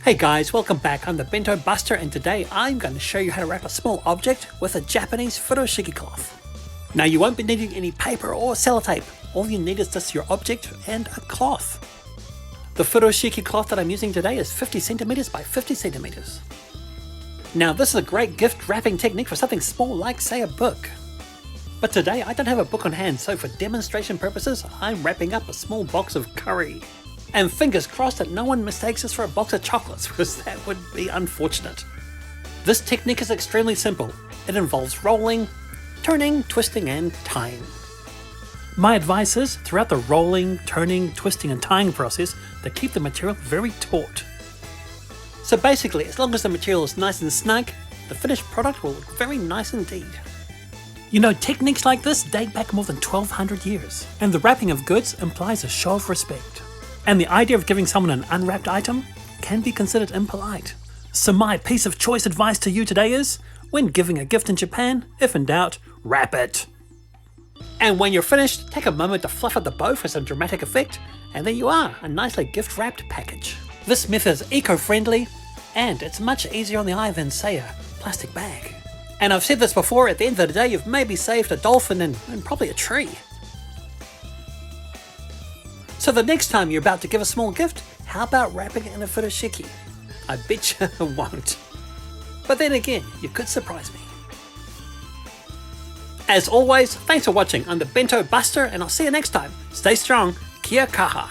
Hey guys, welcome back. I'm the Bento Buster and today I'm going to show you how to wrap a small object with a Japanese Furoshiki cloth. Now you won't be needing any paper or sellotape. All you need is just your object and a cloth. The Furoshiki cloth that I'm using today is 50 centimeters by 50 centimeters. Now this is a great gift wrapping technique for something small like say a book. But today I don't have a book on hand, so for demonstration purposes I'm wrapping up a small box of curry. And fingers crossed that no one mistakes this for a box of chocolates, because that would be unfortunate. This technique is extremely simple. It involves rolling, turning, twisting and tying. My advice is, throughout the rolling, turning, twisting and tying process, to keep the material very taut. So basically, as long as the material is nice and snug, the finished product will look very nice indeed. You know, techniques like this date back more than 1200 years, and the wrapping of goods implies a show of respect. And the idea of giving someone an unwrapped item can be considered impolite. So my piece of choice advice to you today is, when giving a gift in Japan, if in doubt, wrap it. And when you're finished, take a moment to fluff out the bow for some dramatic effect, and there you are, a nicely gift-wrapped package. This method is eco-friendly, and it's much easier on the eye than, say, a plastic bag. And I've said this before, at the end of the day, you've maybe saved a dolphin and probably a tree. So the next time you're about to give a small gift, how about wrapping it in a Furoshiki? I bet you won't. But then again, you could surprise me. As always, thanks for watching. I'm the Bento Buster and I'll see you next time. Stay strong. Kia kaha.